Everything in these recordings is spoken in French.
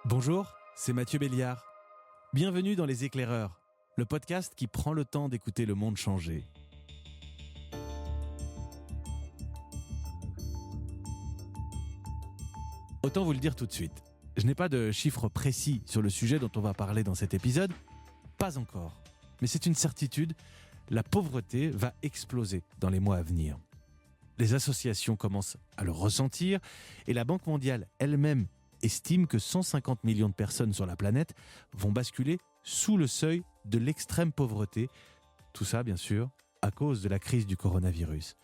Bonjour, c'est Mathieu Béliard. Bienvenue dans Les Éclaireurs, le podcast qui prend le temps d'écouter le monde changer. Autant vous le dire tout de suite, je n'ai pas de chiffres précis sur le sujet dont on va parler dans cet épisode, pas encore. Mais c'est une certitude, la pauvreté va exploser dans les mois à venir. Les associations commencent à le ressentir et la Banque mondiale elle-même estime que 150 millions de personnes sur la planète vont basculer sous le seuil de l'extrême pauvreté. Tout ça, bien sûr, à cause de la crise du coronavirus.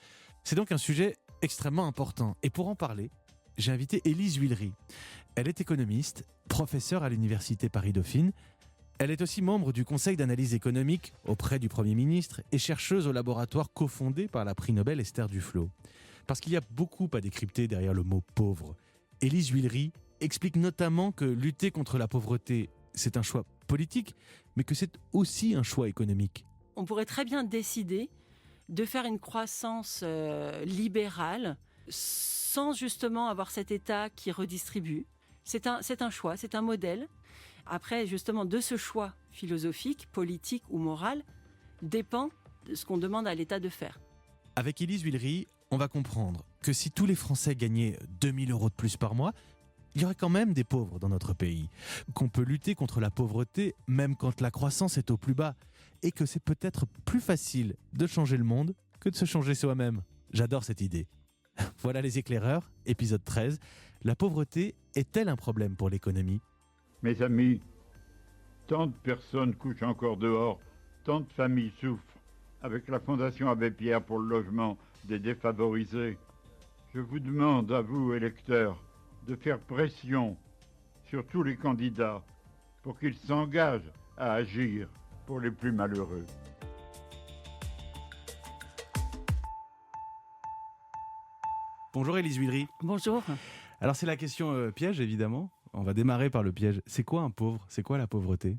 C'est donc un sujet extrêmement important. Et pour en parler, j'ai invité Élise Huillery. Elle est économiste, professeure à l'université Paris-Dauphine. Elle est aussi membre du Conseil d'analyse économique auprès du Premier ministre et chercheuse au laboratoire cofondé par la prix Nobel Esther Duflo. Parce qu'il y a beaucoup à décrypter derrière le mot « pauvre ». Élise Huillery explique notamment que lutter contre la pauvreté, c'est un choix politique, mais que c'est aussi un choix économique. On pourrait très bien décider de faire une croissance libérale sans justement avoir cet État qui redistribue. C'est un choix, c'est un modèle. Après, justement, de ce choix philosophique, politique ou moral, dépend de ce qu'on demande à l'État de faire. Avec Élise Huillery, on va comprendre que si tous les Français gagnaient 2 000 € de plus par mois, il y aurait quand même des pauvres dans notre pays, qu'on peut lutter contre la pauvreté même quand la croissance est au plus bas, et que c'est peut-être plus facile de changer le monde que de se changer soi-même. J'adore cette idée. Voilà Les Éclaireurs, épisode 13. La pauvreté est-elle un problème pour l'économie ? Mes amis, tant de personnes couchent encore dehors, tant de familles souffrent. Avec la Fondation Abbé Pierre pour le logement des défavorisés, je vous demande à vous, électeurs, de faire pression sur tous les candidats pour qu'ils s'engagent à agir pour les plus malheureux. Bonjour Élise Huillery. Bonjour. Alors c'est la question piège évidemment. On va démarrer par le piège. C'est quoi un pauvre ? C'est quoi la pauvreté ?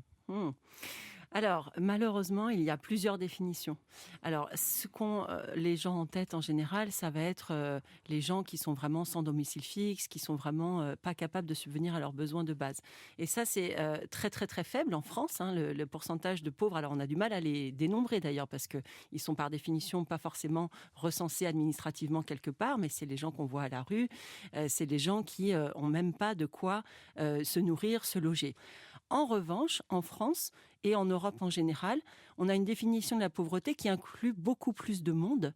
Alors, malheureusement, il y a plusieurs définitions. Alors, ce qu'ont les gens en tête en général, ça va être les gens qui sont vraiment sans domicile fixe, qui sont vraiment pas capables de subvenir à leurs besoins de base. Et ça, c'est très, très, très faible en France, le pourcentage de pauvres. Alors, on a du mal à les dénombrer d'ailleurs, parce qu'ils sont par définition pas forcément recensés administrativement quelque part, mais c'est les gens qu'on voit à la rue, c'est les gens qui ont même pas de quoi se nourrir, se loger. En revanche, en France et en Europe en général, on a une définition de la pauvreté qui inclut beaucoup plus de monde.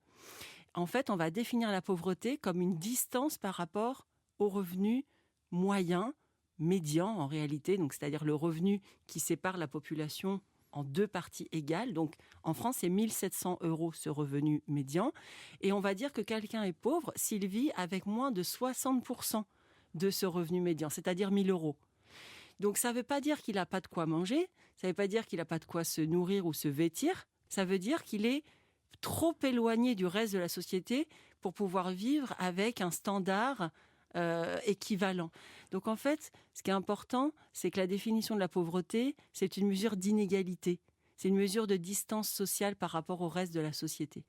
En fait, on va définir la pauvreté comme une distance par rapport au revenu moyen, médian en réalité, donc c'est-à-dire le revenu qui sépare la population en deux parties égales. Donc en France, c'est 1 700 € ce revenu médian. Et on va dire que quelqu'un est pauvre s'il vit avec moins de 60% de ce revenu médian, c'est-à-dire 1 000 €. Donc ça ne veut pas dire qu'il n'a pas de quoi manger, ça ne veut pas dire qu'il n'a pas de quoi se nourrir ou se vêtir, ça veut dire qu'il est trop éloigné du reste de la société pour pouvoir vivre avec un standard équivalent. Donc en fait, ce qui est important, c'est que la définition de la pauvreté, c'est une mesure d'inégalité, c'est une mesure de distance sociale par rapport au reste de la société.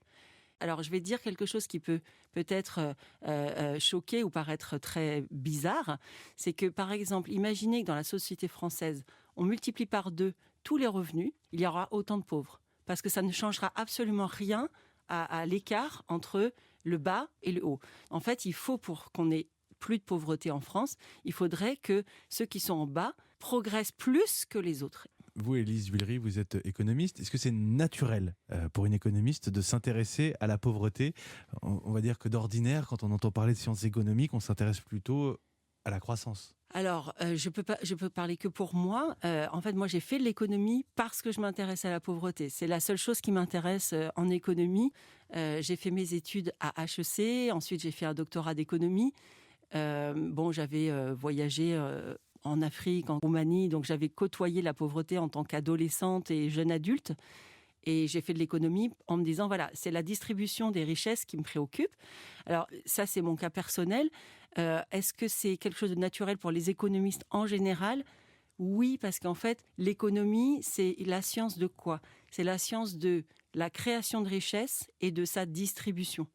Alors, je vais dire quelque chose qui peut peut-être choquer ou paraître très bizarre. C'est que, par exemple, imaginez que dans la société française, on multiplie par 2 tous les revenus, il y aura autant de pauvres. Parce que ça ne changera absolument rien à l'écart entre le bas et le haut. En fait, il faut, pour qu'on ait plus de pauvreté en France, il faudrait que ceux qui sont en bas progressent plus que les autres. Vous, Élise Huillery, vous êtes économiste. Est-ce que c'est naturel pour une économiste de s'intéresser à la pauvreté ? On va dire que d'ordinaire, quand on entend parler de sciences économiques, on s'intéresse plutôt à la croissance. Alors, je peux parler que pour moi. En fait, moi, j'ai fait de l'économie parce que je m'intéresse à la pauvreté. C'est la seule chose qui m'intéresse en économie. J'ai fait mes études à HEC. Ensuite, j'ai fait un doctorat d'économie. J'avais voyagé en Afrique, en Roumanie, donc j'avais côtoyé la pauvreté en tant qu'adolescente et jeune adulte. Et j'ai fait de l'économie en me disant, voilà, c'est la distribution des richesses qui me préoccupe. Alors, ça, c'est mon cas personnel. Est-ce que c'est quelque chose de naturel pour les économistes en général ? Oui, parce qu'en fait, l'économie, c'est la science de quoi ? C'est la science de la création de richesses et de sa distribution.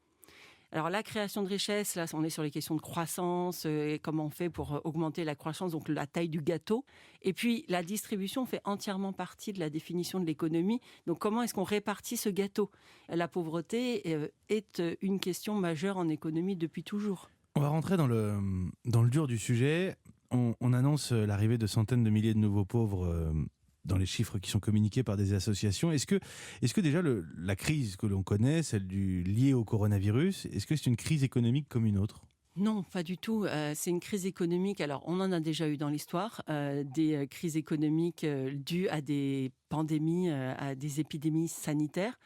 Alors la création de richesse, là on est sur les questions de croissance, et comment on fait pour augmenter la croissance, donc la taille du gâteau. Et puis la distribution fait entièrement partie de la définition de l'économie. Donc comment est-ce qu'on répartit ce gâteau ? La pauvreté est une question majeure en économie depuis toujours. On va rentrer dans le dur du sujet. On annonce l'arrivée de centaines de milliers de nouveaux pauvres dans les chiffres qui sont communiqués par des associations. Est-ce que déjà la crise que l'on connaît, celle liée au coronavirus, est-ce que c'est une crise économique comme une autre ? Non, pas du tout. C'est une crise économique. Alors, on en a déjà eu dans l'histoire, des crises économiques dues à des pandémies, à des épidémies sanitaires.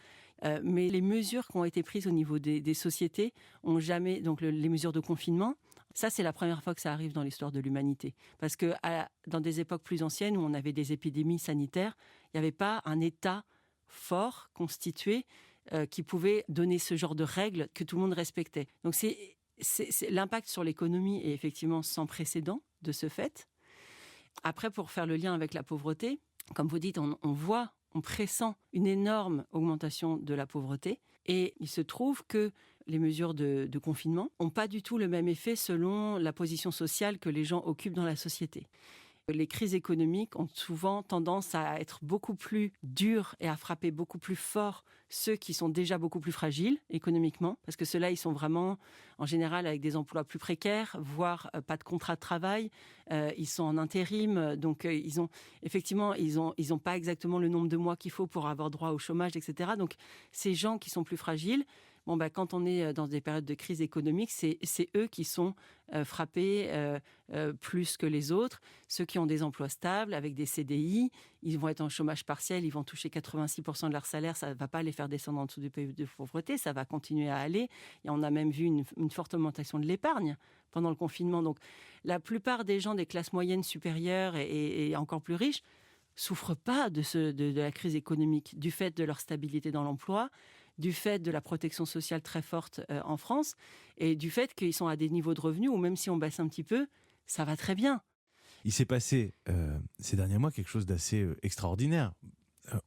Mais les mesures qui ont été prises au niveau des sociétés ont jamais... Donc, les mesures de confinement, ça, c'est la première fois que ça arrive dans l'histoire de l'humanité. Parce que dans des époques plus anciennes où on avait des épidémies sanitaires, il n'y avait pas un État fort, constitué, qui pouvait donner ce genre de règles que tout le monde respectait. Donc, l'impact sur l'économie est effectivement sans précédent de ce fait. Après, pour faire le lien avec la pauvreté, comme vous dites, on pressent une énorme augmentation de la pauvreté. Et il se trouve que les mesures de confinement n'ont pas du tout le même effet selon la position sociale que les gens occupent dans la société. Les crises économiques ont souvent tendance à être beaucoup plus dures et à frapper beaucoup plus fort ceux qui sont déjà beaucoup plus fragiles économiquement, parce que ceux-là, ils sont vraiment, en général, avec des emplois plus précaires, voire pas de contrat de travail. Ils sont en intérim, donc ils ont pas exactement le nombre de mois qu'il faut pour avoir droit au chômage, etc. Donc, ces gens qui sont plus fragiles, quand on est dans des périodes de crise économique, c'est eux qui sont frappés plus que les autres. Ceux qui ont des emplois stables, avec des CDI, ils vont être en chômage partiel, ils vont toucher 86% de leur salaire, ça ne va pas les faire descendre en dessous du pays de pauvreté, ça va continuer à aller. Et on a même vu une forte augmentation de l'épargne pendant le confinement. Donc, la plupart des gens des classes moyennes supérieures et encore plus riches souffrent pas de la crise économique, du fait de leur stabilité dans l'emploi, du fait de la protection sociale très forte en France, et du fait qu'ils sont à des niveaux de revenus où même si on baisse un petit peu, ça va très bien. Il s'est passé ces derniers mois quelque chose d'assez extraordinaire.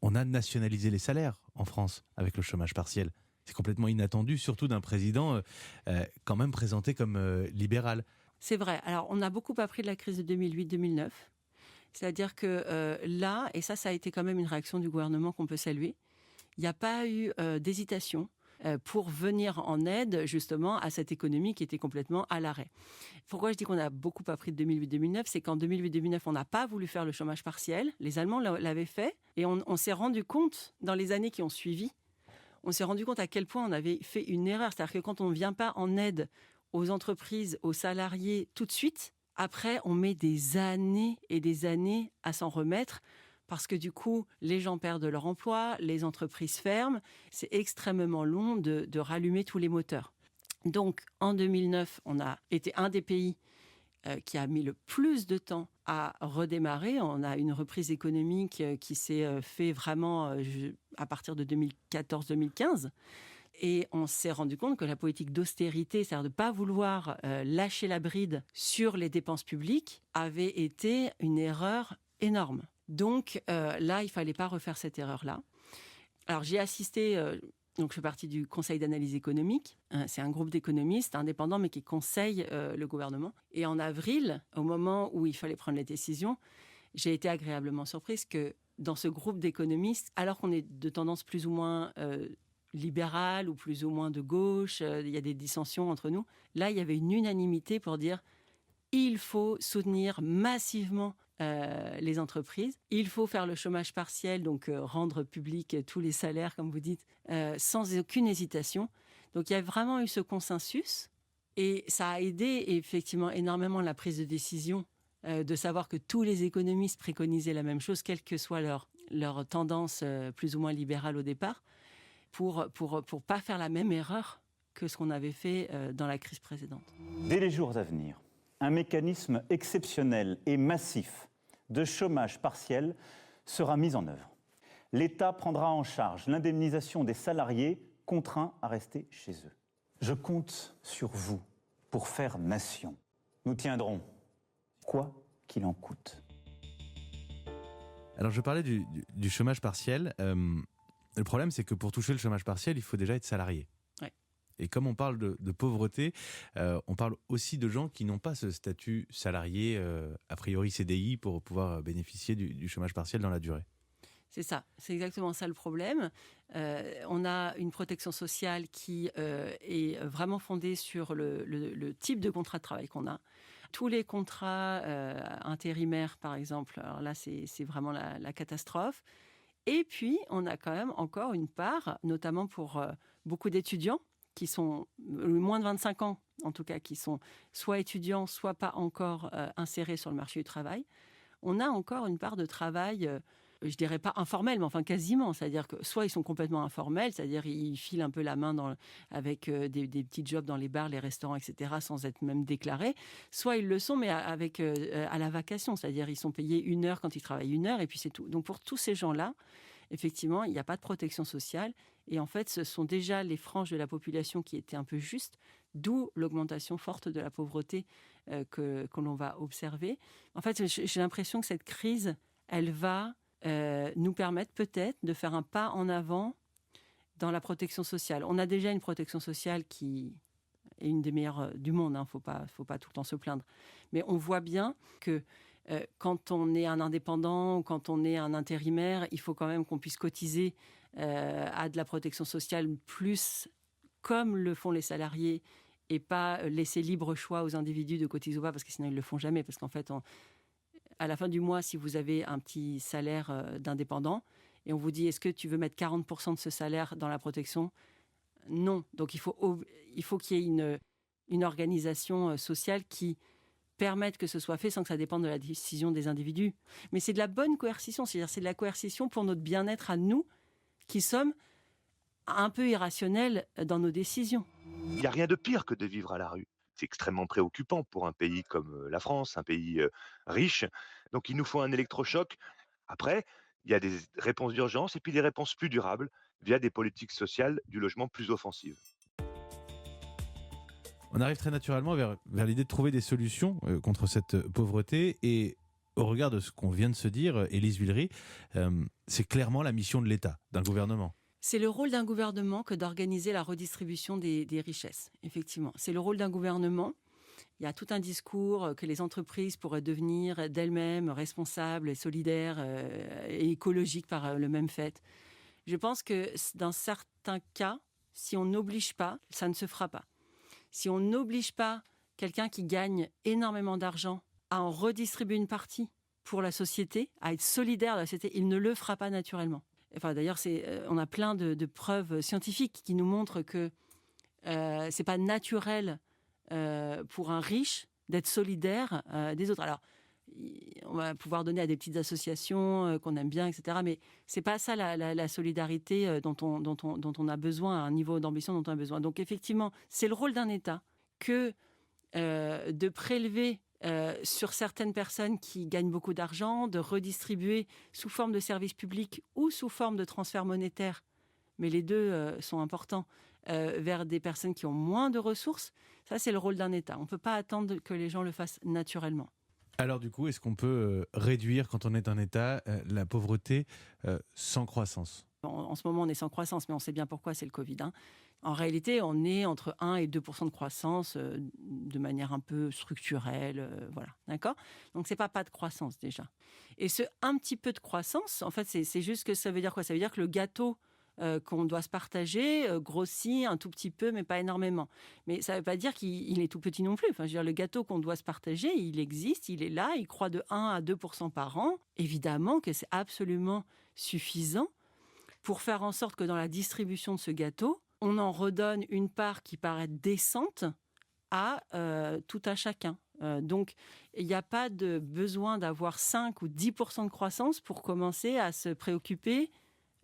On a nationalisé les salaires en France avec le chômage partiel. C'est complètement inattendu, surtout d'un président quand même présenté comme libéral. C'est vrai. Alors, on a beaucoup appris de la crise de 2008-2009. C'est-à-dire que là, et ça a été quand même une réaction du gouvernement qu'on peut saluer, il n'y a pas eu d'hésitation pour venir en aide justement à cette économie qui était complètement à l'arrêt. Pourquoi je dis qu'on a beaucoup appris de 2008-2009 ? C'est qu'en 2008-2009, on n'a pas voulu faire le chômage partiel. Les Allemands l'avaient fait et on s'est rendu compte, dans les années qui ont suivi, on s'est rendu compte à quel point on avait fait une erreur. C'est-à-dire que quand on ne vient pas en aide aux entreprises, aux salariés tout de suite, après, on met des années et des années à s'en remettre parce que du coup, les gens perdent leur emploi, les entreprises ferment. C'est extrêmement long de rallumer tous les moteurs. Donc, en 2009, on a été un des pays qui a mis le plus de temps à redémarrer. On a une reprise économique qui s'est fait vraiment à partir de 2014-2015. Et on s'est rendu compte que la politique d'austérité, c'est-à-dire de ne pas vouloir lâcher la bride sur les dépenses publiques, avait été une erreur énorme. Donc là, il ne fallait pas refaire cette erreur-là. Alors j'ai assisté, donc je fais partie du Conseil d'analyse économique. C'est un groupe d'économistes indépendants, mais qui conseille le gouvernement. Et en avril, au moment où il fallait prendre les décisions, j'ai été agréablement surprise que dans ce groupe d'économistes, alors qu'on est de tendance plus ou moins libérale ou plus ou moins de gauche, il y a des dissensions entre nous. Là, il y avait une unanimité pour dire il faut soutenir massivement les entreprises. Il faut faire le chômage partiel, donc rendre public tous les salaires, comme vous dites, sans aucune hésitation. Donc, il y a vraiment eu ce consensus et ça a aidé effectivement énormément la prise de décision de savoir que tous les économistes préconisaient la même chose, quelle que soit leur tendance plus ou moins libérale au départ, pour pas faire la même erreur que ce qu'on avait fait dans la crise précédente. Dès les jours à venir, un mécanisme exceptionnel et massif de chômage partiel sera mis en œuvre. L'État prendra en charge l'indemnisation des salariés contraints à rester chez eux. Je compte sur vous pour faire nation. Nous tiendrons, quoi qu'il en coûte. Alors je parlais du chômage partiel. Le problème, c'est que pour toucher le chômage partiel, il faut déjà être salarié. Ouais. Et comme on parle de pauvreté, on parle aussi de gens qui n'ont pas ce statut salarié, a priori CDI, pour pouvoir bénéficier du chômage partiel dans la durée. C'est ça, c'est exactement ça le problème. On a une protection sociale qui est vraiment fondée sur le type de contrat de travail qu'on a. Tous les contrats intérimaires, par exemple, alors là, c'est vraiment la catastrophe. Et puis, on a quand même encore une part, notamment pour beaucoup d'étudiants qui sont moins de 25 ans, en tout cas, qui sont soit étudiants, soit pas encore insérés sur le marché du travail. On a encore une part de travail, je dirais pas informel, mais enfin quasiment. C'est-à-dire que soit ils sont complètement informels, c'est-à-dire ils filent un peu la main avec des petits jobs dans les bars, les restaurants, etc., sans être même déclarés. Soit ils le sont, mais avec à la vacation, c'est-à-dire ils sont payés 1 heure quand ils travaillent 1 heure, et puis c'est tout. Donc pour tous ces gens-là, effectivement, il n'y a pas de protection sociale. Et en fait, ce sont déjà les franges de la population qui étaient un peu justes, d'où l'augmentation forte de la pauvreté que l'on va observer. En fait, j'ai l'impression que cette crise, elle va nous permettre peut-être de faire un pas en avant dans la protection sociale. On a déjà une protection sociale qui est une des meilleures du monde, faut pas tout le temps se plaindre. Mais on voit bien que quand on est un indépendant ou quand on est un intérimaire, il faut quand même qu'on puisse cotiser à de la protection sociale plus comme le font les salariés et pas laisser libre choix aux individus de cotiser ou pas, parce que sinon ils ne le font jamais. Parce qu'en fait, à la fin du mois, si vous avez un petit salaire d'indépendant et on vous dit est-ce que tu veux mettre 40% de ce salaire dans la protection ? Non. Donc il faut qu'il y ait une organisation sociale qui permettre que ce soit fait sans que ça dépende de la décision des individus. Mais c'est de la bonne coercition, c'est-à-dire c'est de la coercition pour notre bien-être à nous, qui sommes un peu irrationnels dans nos décisions. Il n'y a rien de pire que de vivre à la rue. C'est extrêmement préoccupant pour un pays comme la France, un pays riche. Donc il nous faut un électrochoc. Après, il y a des réponses d'urgence et puis des réponses plus durables via des politiques sociales du logement plus offensives. On arrive très naturellement vers l'idée de trouver des solutions contre cette pauvreté. Et au regard de ce qu'on vient de se dire, Élise Villery, c'est clairement la mission de l'État, d'un gouvernement. C'est le rôle d'un gouvernement que d'organiser la redistribution des richesses, effectivement. C'est le rôle d'un gouvernement. Il y a tout un discours que les entreprises pourraient devenir d'elles-mêmes responsables et solidaires et écologiques par le même fait. Je pense que dans certains cas, si on n'oblige pas, ça ne se fera pas. Si on n'oblige pas quelqu'un qui gagne énormément d'argent à en redistribuer une partie pour la société, à être solidaire de la société, il ne le fera pas naturellement. Enfin, d'ailleurs, on a plein de preuves scientifiques qui nous montrent que c'est pas naturel pour un riche d'être solidaire des autres. Alors, on va pouvoir donner à des petites associations qu'on aime bien, etc. Mais c'est pas ça la solidarité dont on a besoin, un niveau d'ambition dont on a besoin. Donc effectivement, c'est le rôle d'un État que de prélever sur certaines personnes qui gagnent beaucoup d'argent, de redistribuer sous forme de services publics ou sous forme de transferts monétaires, mais les deux sont importants, vers des personnes qui ont moins de ressources. Ça, c'est le rôle d'un État. On ne peut pas attendre que les gens le fassent naturellement. Alors du coup, est-ce qu'on peut réduire, quand on est un État, la pauvreté sans croissance ? En ce moment, on est sans croissance, mais on sait bien pourquoi, c'est le Covid. En réalité, on est entre 1 et 2% de croissance de manière un peu structurelle. Voilà, d'accord ? Donc, ce n'est pas de croissance déjà. Et ce un petit peu de croissance, en fait, c'est juste que ça veut dire quoi ? Ça veut dire que le gâteau qu'on doit se partager grossit un tout petit peu, mais pas énormément. Mais ça ne veut pas dire qu'il est tout petit non plus. Enfin, je veux dire, le gâteau qu'on doit se partager, il existe, il est là, il croît de 1 à 2% par an. Évidemment que c'est absolument suffisant pour faire en sorte que dans la distribution de ce gâteau, on en redonne une part qui paraît décente à tout à chacun. Donc, il n'y a pas de besoin d'avoir 5 ou 10% de croissance pour commencer à se préoccuper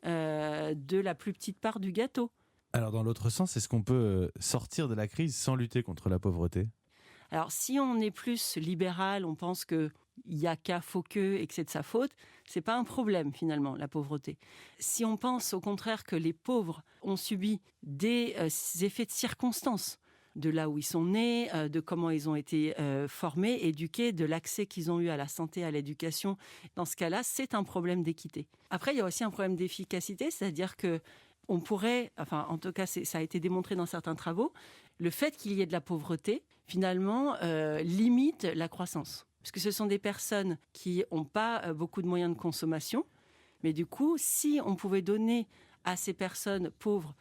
de la plus petite part du gâteau. Alors, dans l'autre sens, est-ce qu'on peut sortir de la crise sans lutter contre la pauvreté ? Alors, si on est plus libéral, on pense qu'il n'y a qu'à faut que et que c'est de sa faute, c'est pas un problème finalement, la pauvreté. Si on pense au contraire que les pauvres ont subi des effets de circonstances, de là où ils sont nés, de comment ils ont été formés, éduqués, de l'accès qu'ils ont eu à la santé, à l'éducation, dans ce cas-là, c'est un problème d'équité. Après, il y a aussi un problème d'efficacité, c'est-à-dire que on pourrait, enfin en tout cas ça a été démontré dans certains travaux, le fait qu'il y ait de la pauvreté, finalement, limite la croissance. Parce que ce sont des personnes qui n'ont pas beaucoup de moyens de consommation, mais du coup, si on pouvait donner à ces personnes pauvres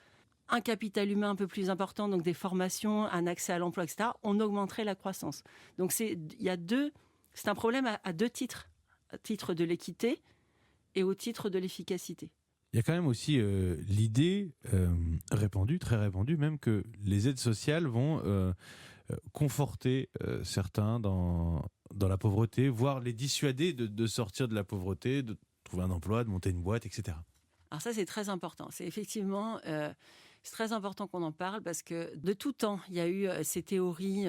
un capital humain un peu plus important, donc des formations, un accès à l'emploi, etc., on augmenterait la croissance. Donc c'est un problème à deux titres, au titre de l'équité et au titre de l'efficacité. Il y a quand même aussi l'idée répandue, très répandue même, que les aides sociales vont conforter certains dans la pauvreté, voire les dissuader de sortir de la pauvreté, de trouver un emploi, de monter une boîte, etc. Alors ça, c'est très important. C'est effectivement... c'est très important qu'on en parle parce que de tout temps, il y a eu ces théories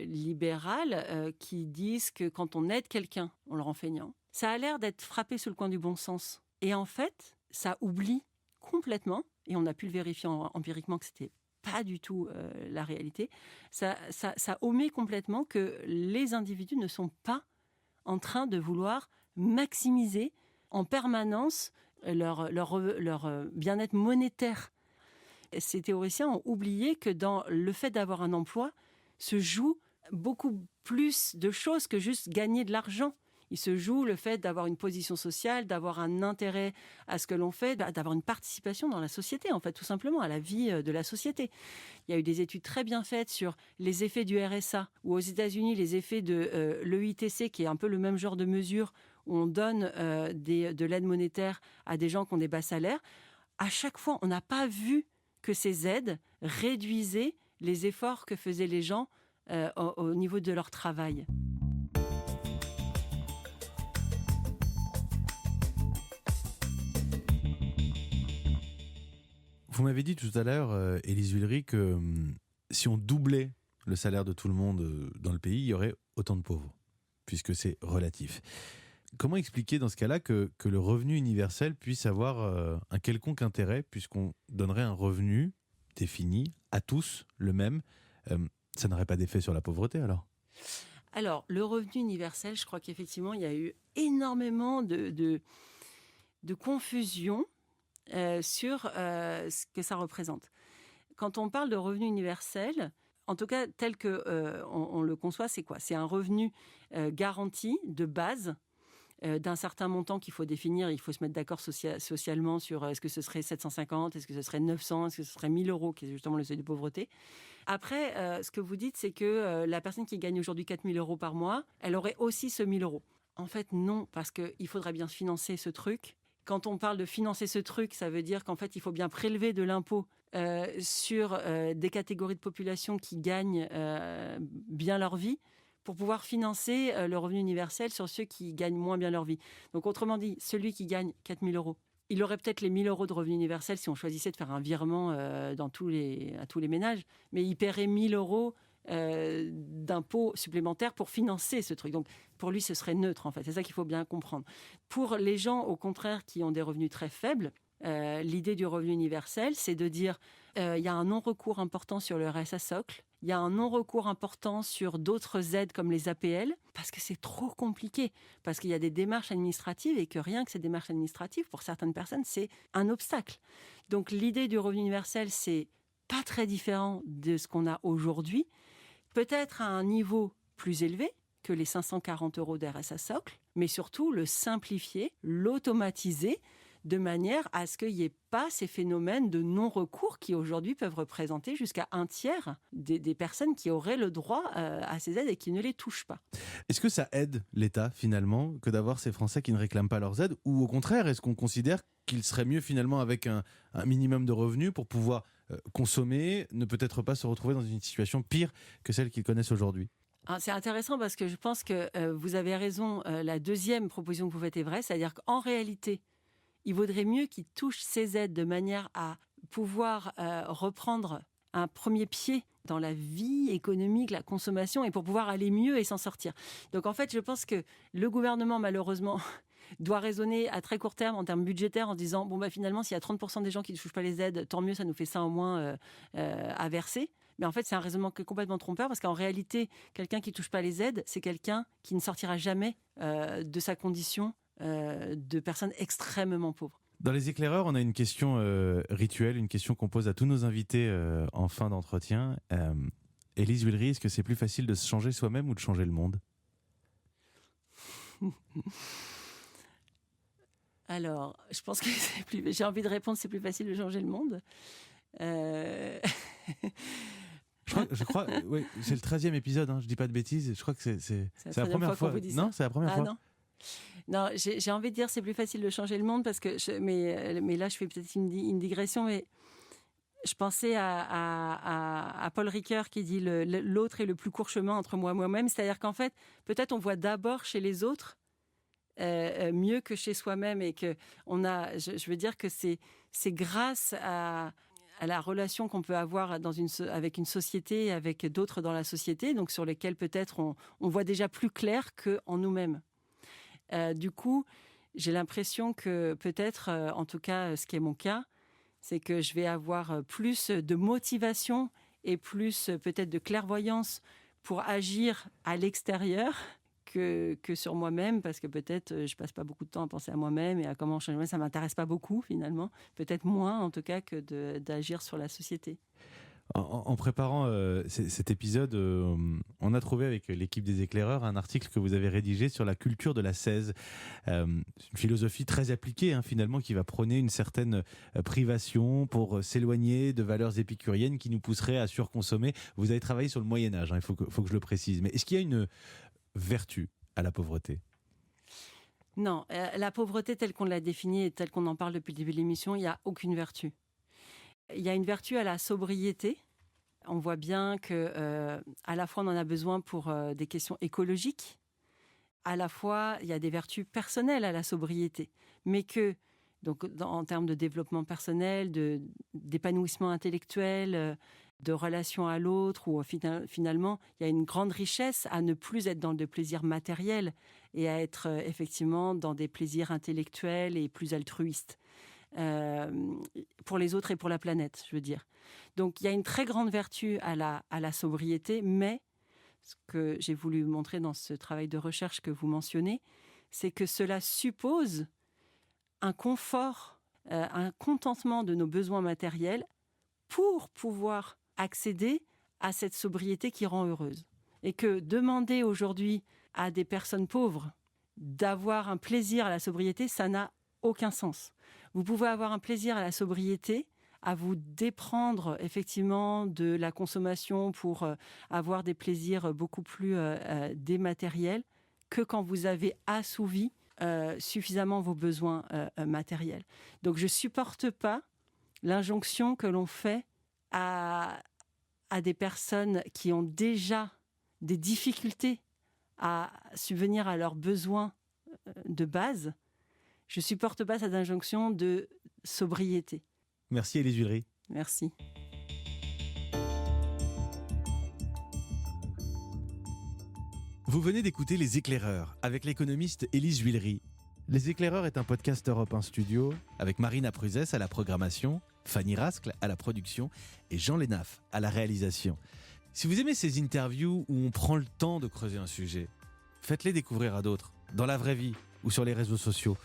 libérales qui disent que quand on aide quelqu'un, on le rend feignant. Ça a l'air d'être frappé sur le coin du bon sens. Et en fait, ça oublie complètement, et on a pu le vérifier empiriquement que c'était pas du tout la réalité, ça omet complètement que les individus ne sont pas en train de vouloir maximiser en permanence leur bien-être monétaire. Ces théoriciens ont oublié que dans le fait d'avoir un emploi se joue beaucoup plus de choses que juste gagner de l'argent. Il se joue le fait d'avoir une position sociale, d'avoir un intérêt à ce que l'on fait, d'avoir une participation dans la société, en fait, tout simplement, à la vie de la société. Il y a eu des études très bien faites sur les effets du RSA, ou aux États-Unis, les effets de l'EITC, qui est un peu le même genre de mesure, où on donne de l'aide monétaire à des gens qui ont des bas salaires. À chaque fois, on n'a pas vu que ces aides réduisaient les efforts que faisaient les gens au niveau de leur travail. Vous m'avez dit tout à l'heure, Élise Villery, que si on doublait le salaire de tout le monde dans le pays, il y aurait autant de pauvres, puisque c'est relatif. Comment expliquer dans ce cas-là que le revenu universel puisse avoir un quelconque intérêt, puisqu'on donnerait un revenu défini à tous, le même, ça n'aurait pas d'effet sur la pauvreté alors ? Alors, le revenu universel, je crois qu'effectivement, il y a eu énormément de confusion sur ce que ça représente. Quand on parle de revenu universel, en tout cas tel qu'on le conçoit, c'est quoi ? C'est un revenu garanti de base d'un certain montant qu'il faut définir. Il faut se mettre d'accord socialement sur est-ce que ce serait 750, est-ce que ce serait 900, est-ce que ce serait 1000 euros, qui est justement le seuil de pauvreté. Après, ce que vous dites, c'est que la personne qui gagne aujourd'hui 4000 euros par mois, elle aurait aussi ce 1000 euros. En fait, non, parce qu'il faudrait bien financer ce truc. Quand on parle de financer ce truc, ça veut dire qu'en fait, il faut bien prélever de l'impôt sur des catégories de population qui gagnent bien leur vie pour pouvoir financer le revenu universel sur ceux qui gagnent moins bien leur vie. Donc, autrement dit, celui qui gagne 4 000 euros, il aurait peut-être les 1 000 euros de revenu universel si on choisissait de faire un virement à tous les ménages, mais il paierait 1 000 euros d'impôts supplémentaires pour financer ce truc. Donc, pour lui, ce serait neutre, en fait. C'est ça qu'il faut bien comprendre. Pour les gens, au contraire, qui ont des revenus très faibles, l'idée du revenu universel, c'est de dire il y a un non-recours important sur le RSA socle, il y a un non-recours important sur d'autres aides comme les APL, parce que c'est trop compliqué, parce qu'il y a des démarches administratives et que rien que ces démarches administratives, pour certaines personnes, c'est un obstacle. Donc l'idée du revenu universel, c'est pas très différent de ce qu'on a aujourd'hui, peut-être à un niveau plus élevé que les 540 euros de RSA socle, mais surtout le simplifier, l'automatiser, de manière à ce qu'il n'y ait pas ces phénomènes de non-recours qui aujourd'hui peuvent représenter jusqu'à un tiers des personnes qui auraient le droit à ces aides et qui ne les touchent pas. Est-ce que ça aide l'État finalement que d'avoir ces Français qui ne réclament pas leurs aides, ou au contraire, est-ce qu'on considère qu'il serait mieux finalement avec un minimum de revenus pour pouvoir consommer, ne peut-être pas se retrouver dans une situation pire que celle qu'ils connaissent aujourd'hui ? C'est intéressant parce que je pense que vous avez raison, la deuxième proposition que vous faites est vraie, c'est-à-dire qu'en réalité, il vaudrait mieux qu'ils touchent ces aides de manière à pouvoir reprendre un premier pied dans la vie économique, la consommation, et pour pouvoir aller mieux et s'en sortir. Donc en fait, je pense que le gouvernement, malheureusement, doit raisonner à très court terme en termes budgétaires en disant finalement, s'il y a 30% des gens qui ne touchent pas les aides, tant mieux, ça nous fait ça au moins à verser. Mais en fait, c'est un raisonnement complètement trompeur parce qu'en réalité, quelqu'un qui ne touche pas les aides, c'est quelqu'un qui ne sortira jamais de sa condition de personnes extrêmement pauvres. Dans les éclaireurs, on a une question rituelle, une question qu'on pose à tous nos invités en fin d'entretien. Élise Huillery, est-ce que c'est plus facile de se changer soi-même ou de changer le monde ? Alors, je pense que j'ai envie de répondre, c'est plus facile de changer le monde. Je crois oui, c'est le 13e épisode, hein, je dis pas de bêtises, je crois que c'est la première fois. Non, c'est la première fois. Non, j'ai envie de dire c'est plus facile de changer le monde parce que mais là je fais peut-être une digression, mais je pensais à Paul Ricoeur qui dit l'autre est le plus court chemin entre moi et moi-même, c'est-à-dire qu'en fait peut-être on voit d'abord chez les autres mieux que chez soi-même, et que je veux dire que c'est grâce à la relation qu'on peut avoir avec une société, avec d'autres dans la société, donc sur lesquels peut-être on voit déjà plus clair qu'en nous-mêmes. Du coup, j'ai l'impression que peut-être, en tout cas ce qui est mon cas, c'est que je vais avoir plus de motivation et plus peut-être de clairvoyance pour agir à l'extérieur que sur moi-même, parce que peut-être je passe pas beaucoup de temps à penser à moi-même et à comment changer. Ça m'intéresse pas beaucoup finalement, peut-être moins en tout cas que d'agir sur la société. En préparant cet épisode, on a trouvé avec l'équipe des éclaireurs un article que vous avez rédigé sur la culture de l'ascèse. C'est une philosophie très appliquée, hein, finalement, qui va prôner une certaine privation pour s'éloigner de valeurs épicuriennes qui nous pousseraient à surconsommer. Vous avez travaillé sur le Moyen-Âge, hein, il faut que je le précise. Mais est-ce qu'il y a une vertu à la pauvreté ? Non, la pauvreté telle qu'on l'a définie et telle qu'on en parle depuis le début de l'émission, il n'y a aucune vertu. Il y a une vertu à la sobriété. On voit bien que à la fois on en a besoin pour des questions écologiques, à la fois il y a des vertus personnelles à la sobriété, mais que donc en termes de développement personnel, d'épanouissement intellectuel, de relation à l'autre, où finalement il y a une grande richesse à ne plus être dans le plaisir matériel et à être effectivement dans des plaisirs intellectuels et plus altruistes. Pour les autres et pour la planète, je veux dire. Donc, il y a une très grande vertu à la sobriété, mais ce que j'ai voulu montrer dans ce travail de recherche que vous mentionnez, c'est que cela suppose un confort, un contentement de nos besoins matériels pour pouvoir accéder à cette sobriété qui rend heureuse. Et que demander aujourd'hui à des personnes pauvres d'avoir un plaisir à la sobriété, ça n'a aucun sens. Vous pouvez avoir un plaisir à la sobriété, à vous déprendre effectivement de la consommation pour avoir des plaisirs beaucoup plus dématériels, que quand vous avez assouvi suffisamment vos besoins matériels. Donc je ne supporte pas l'injonction que l'on fait à des personnes qui ont déjà des difficultés à subvenir à leurs besoins de base. Je ne supporte pas cette injonction de sobriété. Merci Élise Huillery. Merci. Vous venez d'écouter Les Éclaireurs avec l'économiste Élise Huillery. Les Éclaireurs est un podcast Europe 1 Studio avec Marina Pruzès à la programmation, Fanny Rascle à la production et Jean Lénaf à la réalisation. Si vous aimez ces interviews où on prend le temps de creuser un sujet, faites-les découvrir à d'autres, dans la vraie vie ou sur les réseaux sociaux.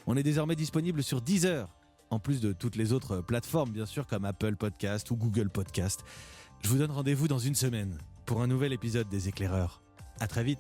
On est désormais disponible sur Deezer, en plus de toutes les autres plateformes, bien sûr, comme Apple Podcast ou Google Podcast. Je vous donne rendez-vous dans une semaine pour un nouvel épisode des Éclaireurs. À très vite.